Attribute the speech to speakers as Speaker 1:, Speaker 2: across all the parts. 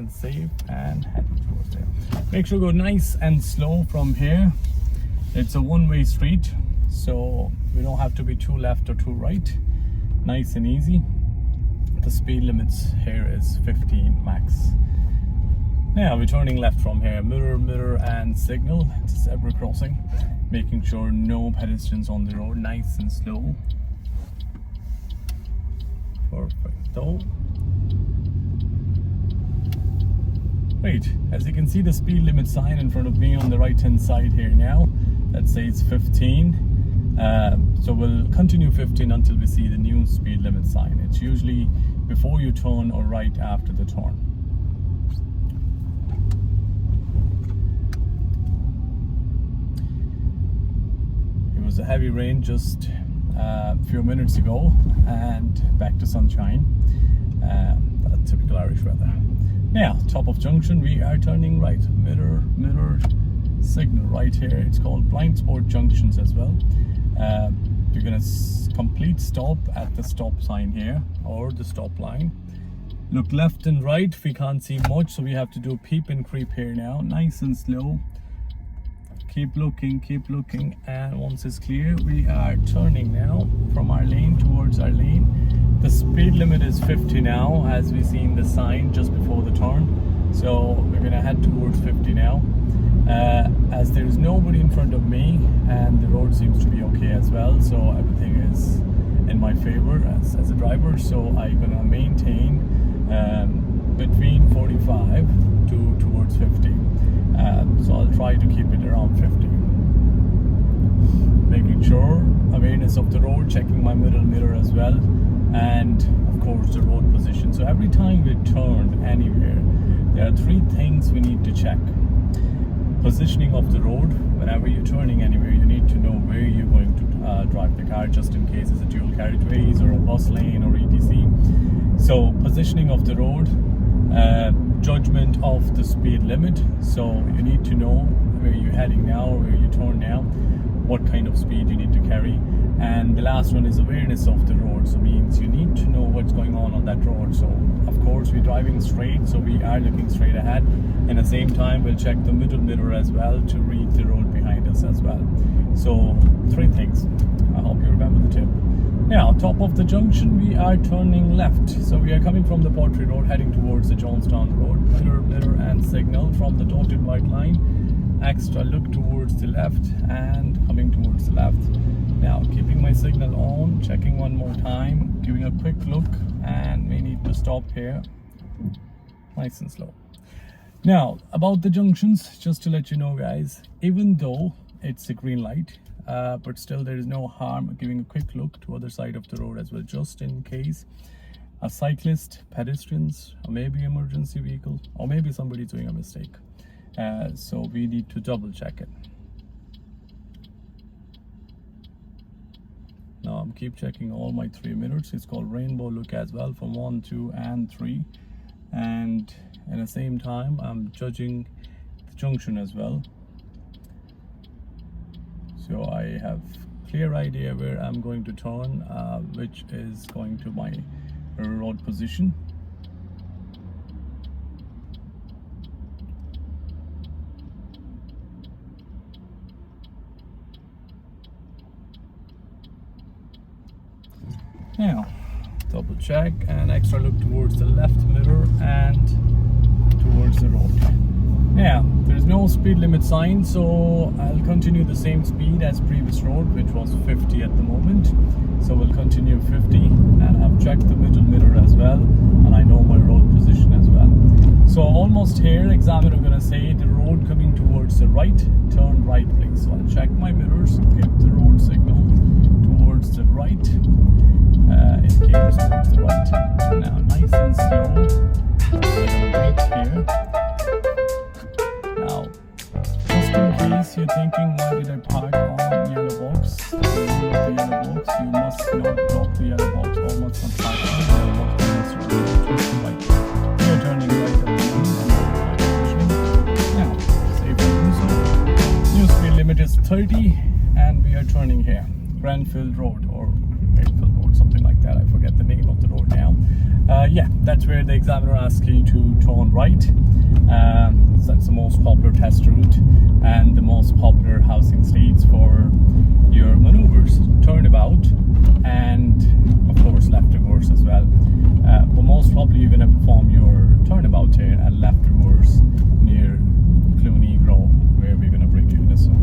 Speaker 1: and safe and heading towards there. Make sure go nice and slow from here. It's a one-way street, so we don't have to be too left or too right. Nice and easy. The speed limits here is 15 max. Now we're turning left from here. Mirror and signal. It's a zebra crossing. Making sure no pedestrians on the road. Nice and slow. Perfecto. Right, as you can see the speed limit sign in front of me on the right hand side here now, that says 15. So we'll continue 15 until we see the new speed limit sign. It's usually before you turn or right after the turn. It was a heavy rain just a few minutes ago and back to sunshine. Typical Irish weather. Now, top of junction, we are turning right. Mirror signal right here. It's called blind spot junctions as well. You're gonna complete stop at the stop sign here or the stop line. Look left and right. We can't see much, so we have to do peep and creep here now. Nice and slow. Keep looking, and once it's clear, we are turning now from our lane towards our lane. The speed limit is 50 now, as we see in the sign just before the turn. So we're gonna head towards 50 now. As there's nobody in front of me and the road seems to be okay as well, so everything is in my favor as a driver. So I'm gonna maintain between 45 towards 50. So I'll try to keep it around 50. Making sure awareness of the road, checking my middle mirror as well, and of course the road position. So every time we turn anywhere, there are 3 things we need to check. Positioning of the road. Whenever you're turning anywhere, you need to know where you're going to drive the car, just in case it's a dual carriageways or a bus lane or etc. So positioning of the road, judgment of the speed limit. So you need to know where you're heading now or where you turn now, what kind of speed you need to carry. And the last one is awareness of the road. So means you need to know what's going on that road. So of course we're driving straight, so we are looking straight ahead. And at the same time we'll check the middle mirror as well to read the road behind us as well. So 3 things. I hope you remember the tip. Now, top of the junction, we are turning left. So we are coming from the Portray Road, heading towards the Johnstown Road. Mirror and signal from the dotted white line. Extra look towards the left and coming towards the left. Now, keeping my signal on, checking one more time, giving a quick look, and we need to stop here. Nice and slow. Now, about the junctions, just to let you know, guys, even though it's a green light, but still there is no harm giving a quick look to other side of the road as well, just in case a cyclist, pedestrians, or maybe emergency vehicle, or maybe somebody's doing a mistake. So we need to double check it. Now I'm keep checking all my 3 minutes. It's called rainbow look as well from 1, 2 and 3, and at the same time I'm judging the junction as well, so I have clear idea where I'm going to turn, which is going to my road position. Now, double check and extra look towards the left mirror and towards the road. Now, there's no speed limit sign, so I'll continue the same speed as previous road, which was 50 at the moment. So we'll continue 50, and I've checked the middle mirror as well, and I know my road position as well. So almost here, examiner gonna say the road coming towards the right, turn right please. So I'll check my mirrors, give the road signal towards the right. Indicators towards the right. Now nice and slow. Right here. Now, just in case you're thinking, why did I park on yellow box? The yellow box, you must not block the yellow box, or must not park on the yellow box. Twist to right. We are turning right at the moment. Now, safe to do so. New speed limit is 30, and we are turning here. Granfield Road or Granfield Road, something like that. I forget the name of the road now. Yeah, that's where the examiner asks you to turn right. So that's the most popular test route and the most popular housing states for your maneuvers, turnabout, and of course left reverse as well. But most probably you're going to perform your turnabout here and left reverse near Clooney Grove, where we're going to bring you this one.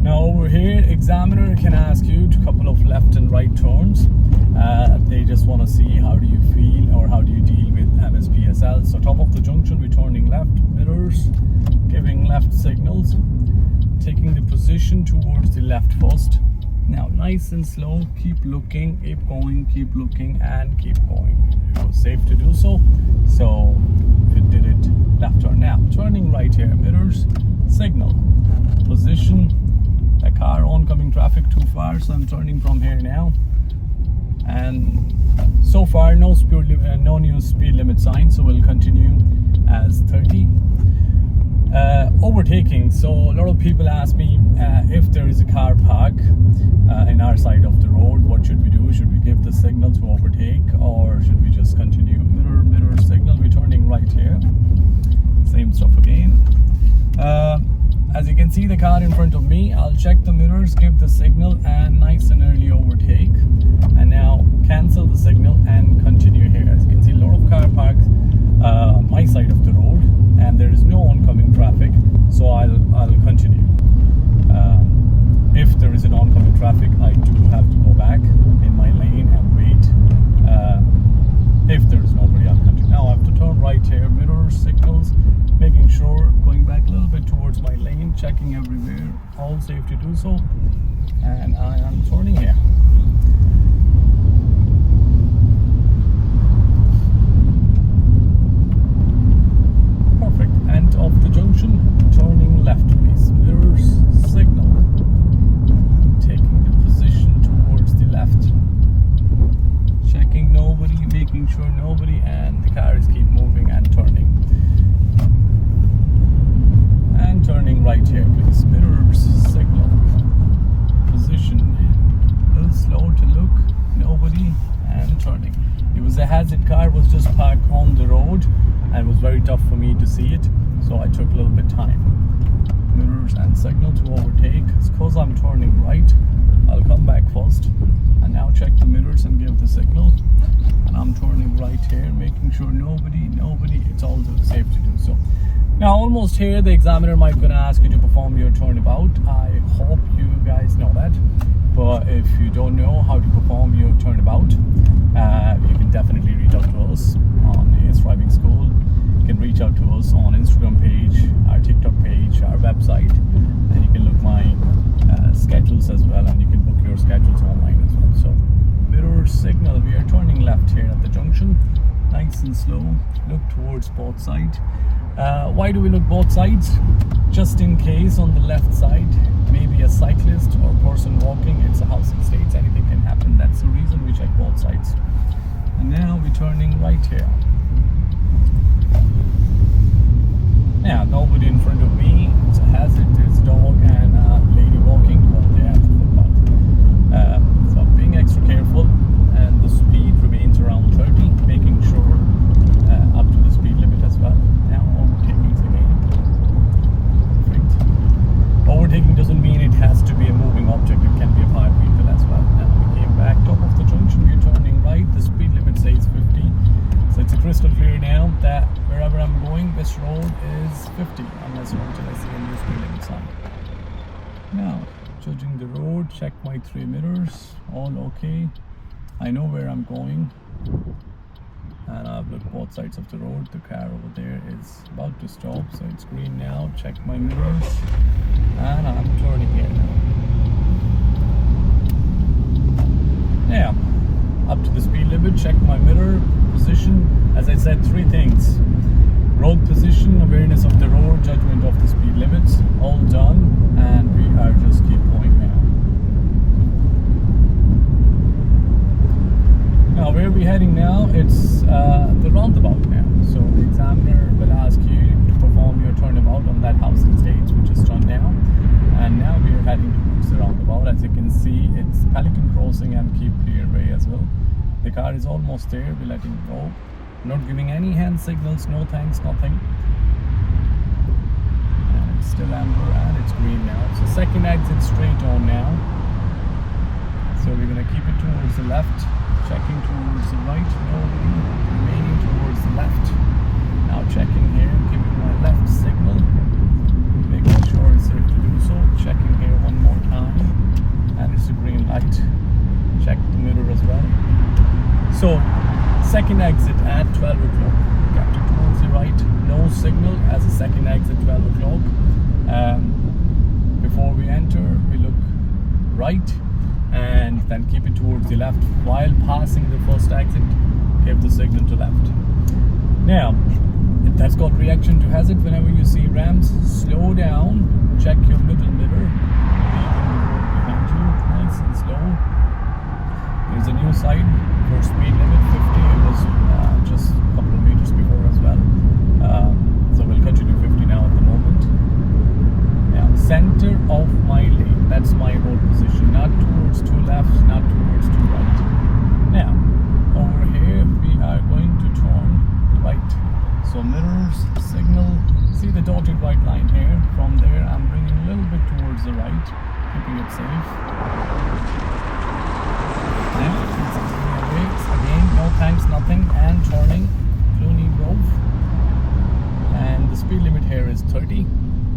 Speaker 1: Now over here, examiner can ask you to couple of left and right turns. They just want to see how do you feel or how do you deal with MSPSL. So top of the junction, we're turning left, mirrors, giving left signals, taking the position towards the left first. Now nice and slow, keep looking, keep going, keep looking, and keep going. It was safe to do so. So if it did it, left turn. Now turning right here, mirrors, signal, position. A car oncoming traffic too far, so I'm turning from here now. And so far no new speed limit sign, so we'll continue as 30. Overtaking, so a lot of people ask me if there is a car park in our side of the road, what should we do? Should we give the signal to overtake, or should we just continue? Mirror signal, we're turning right here, same stuff again. As you can see the car in front of me, I'll check the mirrors, give the signal, and nice and early overtake. And now cancel the signal and continue here. As you can see, a lot of car parks on my side of the road, and there is no oncoming traffic, so I'll continue. If there is an oncoming traffic, I do have to go back in my lane and wait. If there is nobody, I'll continue. Now I have to turn right here, mirror signals, making sure, going back a little bit towards my lane, checking everywhere, all safe to do so, and I am turning here. Perfect, and off the junction, turning left please, mirrors, signal, taking the position towards the left, checking nobody, making sure nobody, and the cars keep moving and turning. And turning right here please, mirrors, signal, position, a little slow to look, nobody, and turning. It was a hazard car, was just parked on the road, and it was very tough for me to see it, so I took a little bit time. Mirrors and signal to overtake. Because I'm turning right, I'll come back first, and now check the mirrors and give the signal, and I'm turning right here, making sure nobody, it's all safe to do so. Now almost here, the examiner might gonna ask you to perform your turnabout. I hope you guys know that, but if you don't know how to perform your turnabout, you can definitely reach out to us on AS Driving School. You can reach out to us on Instagram page, our TikTok page, our website, and you can look my schedules as well, and you can book your schedules online as well. So mirror signal, we are turning left here at the junction, nice and slow, look towards both sides. Why do we look both sides? Just in case on the left side, maybe a cyclist or person walking, it's a housing state, anything can happen. That's the reason we check both sides. And now we're turning right here. Now, nobody in front of me, it's a hazard, it's a dog and a lady walking, but they have the footpath. So I'm being extra careful, and the speed remains around 30, making sure up to the speed limit as well. Now overtaking again. Perfect. Overtaking doesn't mean it has to be a moving object, it can be a powered vehicle as well. Now we came back, top of the junction, we're turning right, the speed limit says 50. So it's crystal clear now that wherever I'm going, this road is 50, unless or until I see a new speed limit sign. Now, judging the road, check my 3 mirrors, all okay. I know where I'm going, and I've looked both sides of the road. The car over there is about to stop, so it's green now. Check my mirrors, and I'm turning here now. Now, up to the speed limit, check my mirror position. As I said, 3 things: road position, awareness of the road, judgment of the speed limits, all done, and we are just keep going now. Now where are we heading now? It's the roundabout now. So the examiner will ask you to perform your turnabout on that housing stage, which is done now. And now we are heading towards the roundabout. As you can see, it's Pelican Crossing and Keep Clear Way as well. The car is almost there. We're letting it go. Not giving any hand signals, no thanks, nothing. And it's still amber and it's green now. So second exit straight on now. So we're gonna keep it towards the left, checking towards the right, nobody, remaining towards the left. Now checking here, giving my left signal, making sure it's safe to do so. Checking here one more time, and it's a green light. Check the mirror as well. So second exit at 12 o'clock. Kept it towards the right, no signal as a second exit 12 o'clock. Before we enter, we look right and then keep it towards the left. While passing the first exit, give the signal to left. Now, that's called reaction to hazard. Whenever you see ramps, slow down, check your middle mirror, leaving the road behind you, nice and slow. There's a new sign for speed limit 50. It was just a couple of meters before as well. So we'll continue 50 now at the moment. Now, center of my lane, that's my road position, not towards to left, not towards to right. Now, over here we are going to turn right. So mirrors, signal, see the dotted white line here. From there I'm bringing a little bit towards the right, keeping it safe. Now, again, no thanks, nothing, and turning Clooney Grove. And the speed limit here is 30.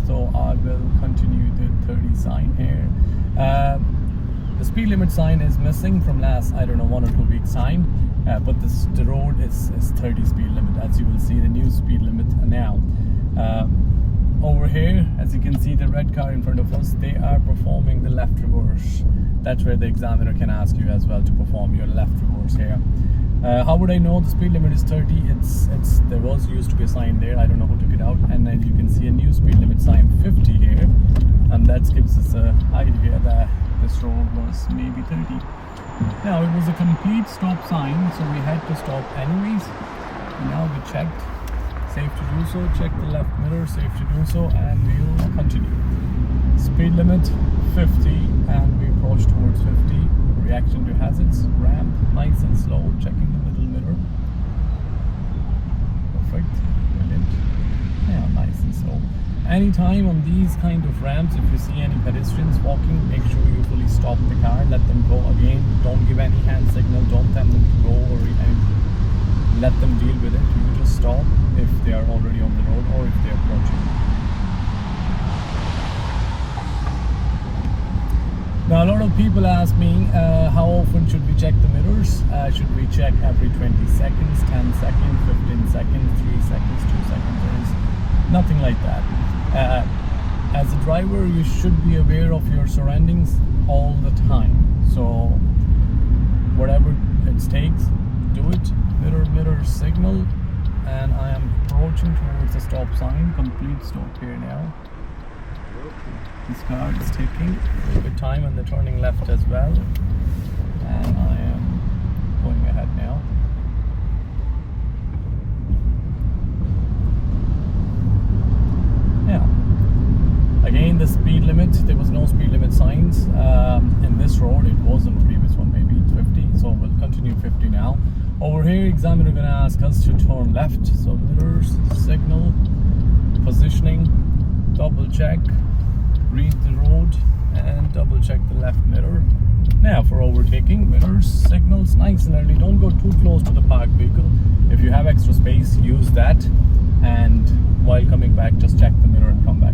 Speaker 1: So I will continue the 30 sign here. The speed limit sign is missing from last, I don't know, 1 or 2 weeks time, but the road is 30 speed limit, as you will see the new speed limit now. Over here, as you can see the red car in front of us, they are performing the left reverse. That's where the examiner can ask you as well to perform your left reverse here. How would I know the speed limit is 30? There was used to be a sign there, I don't know who took it out, and then you can see a new speed limit sign 50 here, and that gives us an idea that this road was maybe 30. Now it was a complete stop sign, so we had to stop anyways. Now we checked, safe to do so, check the left mirror, safe to do so, and we'll continue. Speed limit 50, and we approach towards 50. Reaction to hazards, ramp, nice and slow, checking the middle mirror. Perfect, brilliant. Yeah, nice and slow. Anytime on these kind of ramps, if you see any pedestrians walking, make sure you fully stop the car, let them go. Again, don't give any hand signal, don't tell them to go or anything. Let them deal with it. You just stop if they are already on the road or if they are approaching. Now a lot of people ask me how often should we check the mirrors? Should we check every 20 seconds, 10 seconds, 15 seconds, 3 seconds, 2 seconds? There is nothing like that. As a driver, you should be aware of your surroundings all the time. So whatever it takes, do it. Mirror, mirror, signal, and I am approaching towards the stop sign. Complete stop here now. This car is taking a little bit time and they're turning left as well, and I am going ahead now. Yeah, again the speed limit, there was no speed limit signs in this road. It was on the previous one, maybe 50, so we'll continue 50 now. Over here examiner going to ask us to turn left, so mirrors, signal, positioning, double check, read the road, and double check the left mirror. Now for overtaking, mirrors, signals, nice and early. Don't go too close to the parked vehicle. If you have extra space, use that, and while coming back just check the mirror and come back.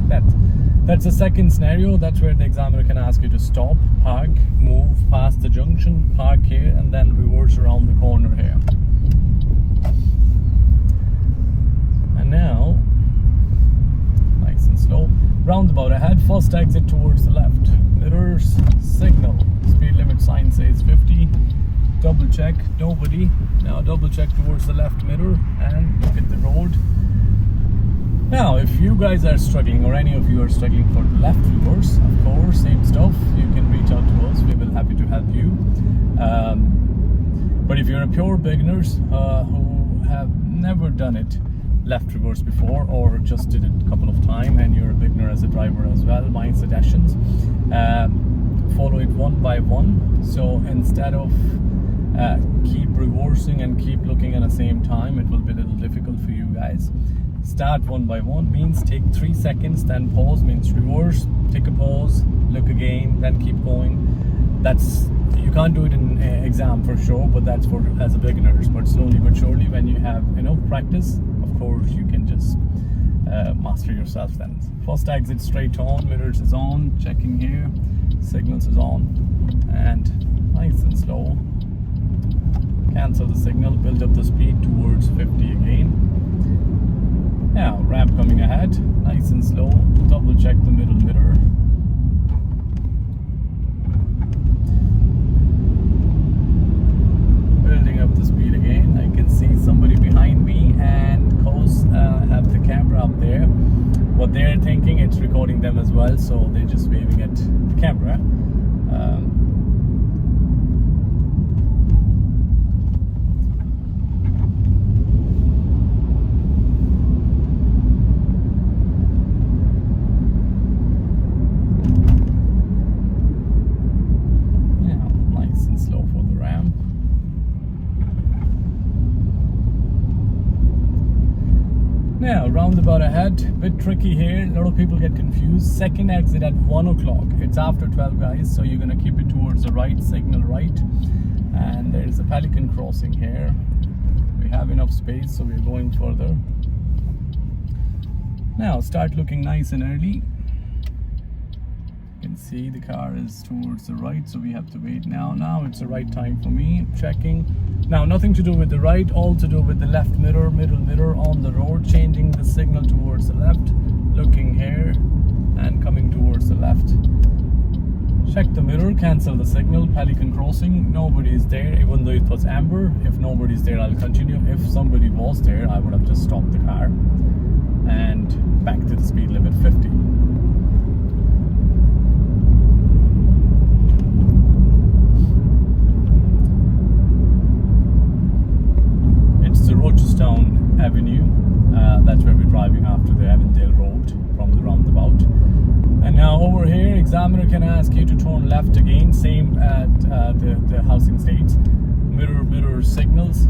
Speaker 1: That's the second scenario. That's where the examiner can ask you to stop, park, move past the junction, park here, and then reverse around the corner here. And now nice and slow, roundabout ahead, first exit towards the left, mirrors, signal, speed limit sign says 50, double check, nobody. Now double check towards the left mirror and look at the road. Now if you guys are struggling, or any of you are struggling for the left reverse, of course, same stuff, you can reach out to us, we will happy to help you. But if you're a pure beginners who have never done it left reverse before, or just did it a couple of times, and you're a beginner as a driver as well, my suggestions, follow it one by one. So instead of keep reversing and keep looking at the same time, it will be a little difficult for you guys. Start one by one means take 3 seconds, then pause means reverse, take a pause, look again, then keep going. That's, you can't do it in exam for sure, but that's for as a beginners. But slowly but surely, when you have enough practice, of course you can just master yourself then. First exit straight on, mirrors is on, checking here, signals is on, and nice and slow. Cancel the signal, build up the speed towards 50 again. Now, ramp coming ahead, nice and slow, double check the middle mirror. Building up the speed again. I can see somebody behind me, and cause have the camera up there. What they're thinking, it's recording them as well, so they're just waving at the camera. Now, roundabout ahead, bit tricky here, a lot of people get confused. Second exit at 1 o'clock, it's after 12 guys, so you're going to keep it towards the right, signal right. And there's a Pelican crossing here. We have enough space, so we're going further. Now, start looking nice and early. You can see the car is towards the right, so we have to wait now. Now it's the right time for me, checking. Now, nothing to do with the right, all to do with the left mirror, middle mirror on the road, changing the signal towards the left, looking here, and coming towards the left. Check the mirror, cancel the signal, Pelican crossing, nobody is there, even though it was amber. If nobody's there, I'll continue. If somebody was there, I would have just stopped the car and back to the speed limit 50. Avenue, that's where we're driving after the Avondale Road from the roundabout. And now over here, examiner can ask you to turn left again, same at the housing estates. Mirror signals,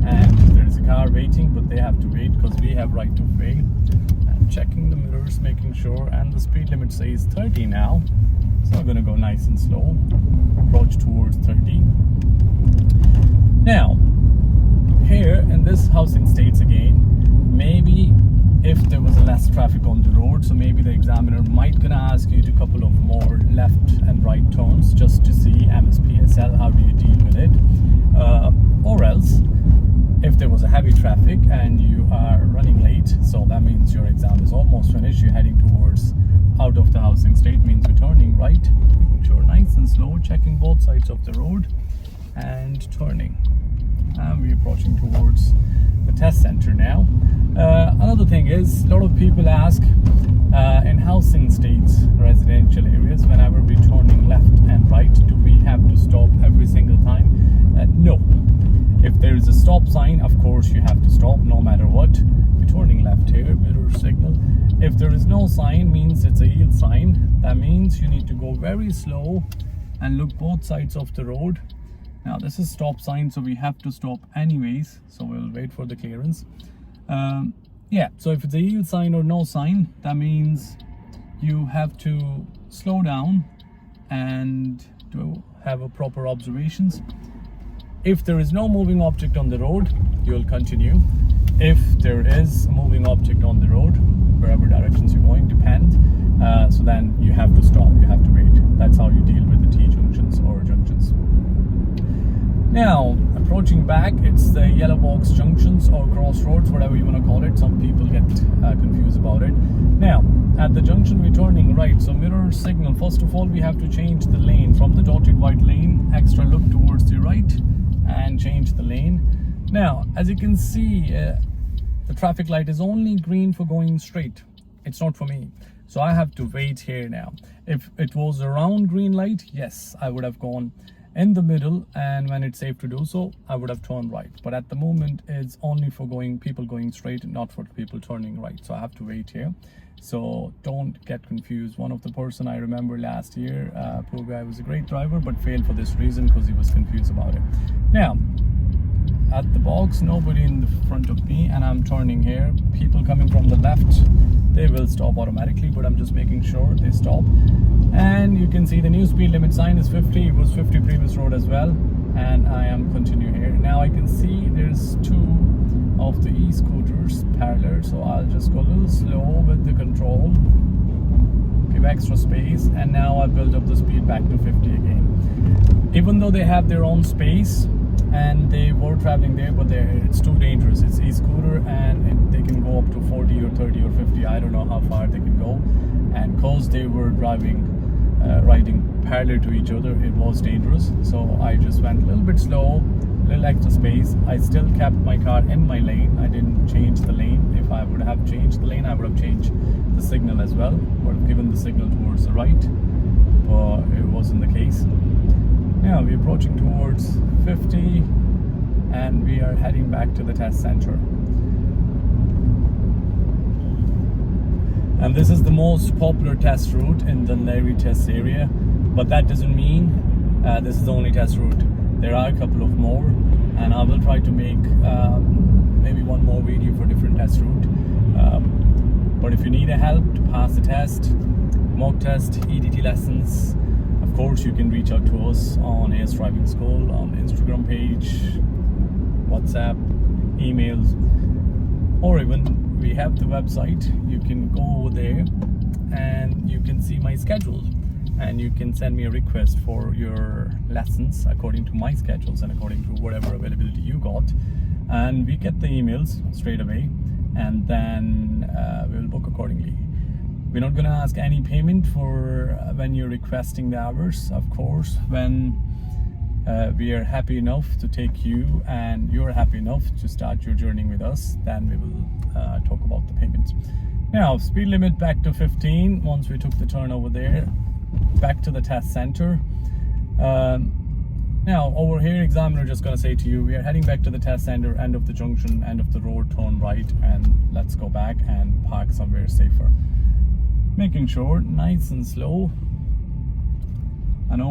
Speaker 1: and there's a car waiting, but they have to wait because we have right of way. And checking the mirrors, making sure, and the speed limit says 30 now, so I'm gonna go nice and slow, approach towards 30. Now, here in this housing states again, maybe if there was less traffic on the road, so maybe the examiner might gonna ask you to couple of more left and right turns just to see MSPSL, how do you deal with it, or else if there was a heavy traffic and you are running late, so that means your exam is almost finished, you're heading towards out of the housing state, means we're turning right, making sure nice and slow, checking both sides of the road and turning. And we're approaching towards the test center now. Another thing is, a lot of people ask in housing estates, residential areas, whenever we're turning left and right, do we have to stop every single time? No. If there is a stop sign, of course you have to stop no matter what. We're turning left here, mirror signal. If there is no sign, means it's a yield sign. That means you need to go very slow and look both sides of the road. Now this is stop sign, so we have to stop anyways, so we'll wait for the clearance. Yeah, so if it's a yield sign or no sign, that means you have to slow down and to have a proper observations. If there is no moving object on the road, you'll continue. If there is a moving object on the road, wherever directions you're going, depend. So then you have to stop, you have to wait. That's how you deal with the T-junctions or junctions. Now, approaching back, it's the yellow box junctions or crossroads, whatever you want to call it. Some people get confused about it. Now, at the junction, we're turning right. So mirror signal, first of all, we have to change the lane from the dotted white lane, extra look towards the right and change the lane. Now, as you can see, the traffic light is only green for going straight. It's not for me. So I have to wait here now. If it was around green light, yes, I would have gone in the middle, and when it's safe to do so, I would have turned right. But at the moment, it's only for people going straight, not for people turning right. So I have to wait here. So don't get confused. One of the person I remember last year, poor guy, was a great driver, but failed for this reason, because he was confused about it. Now, at the box, nobody in the front of me, and I'm turning here. People coming from the left, they will stop automatically, but I'm just making sure they stop. And you can see the new speed limit sign is 50. It was 50 previous road as well, and I am continuing here. Now I can see there's two of the e-scooters parallel, so I'll just go a little slow with the control, give extra space, and now I build up the speed back to 50 again. Even though they have their own space and they were traveling there, but it's too dangerous. It's e-scooter, and they can go up to 40 or 30 or 50. I don't know how far they can go, and because they were riding parallel to each other, it was dangerous. So I just went a little bit slow, a little extra space. I still kept my car in my lane. I didn't change the lane. If I would have changed the lane, I would have changed the signal as well, would have given the signal towards the right, but it wasn't the case. Now we're approaching towards 50, and we are heading back to the test center. And this is the most popular test route in the Dun Laoghaire test area, but that doesn't mean this is the only test route. There are a couple of more, and I will try to make maybe one more video for different test route. But if you need a help to pass the test, mock test, EDT lessons, of course you can reach out to us on AS Driving School, on Instagram page, WhatsApp, emails, or even we have the website. You can go over there and you can see my schedule, and you can send me a request for your lessons according to my schedules and according to whatever availability you got, and we get the emails straight away, and then we'll book accordingly. We're not going to ask any payment for when you're requesting the hours. Of course, when we are happy enough to take you and you're happy enough to start your journey with us, then we will talk about the payments. Now, speed limit back to 15 once we took the turn over there, back to the test center. Now over here, examiner just going to say to you, we are heading back to the test center, end of the junction, end of the road, turn right, and let's go back and park somewhere safer. Making sure, nice and slow.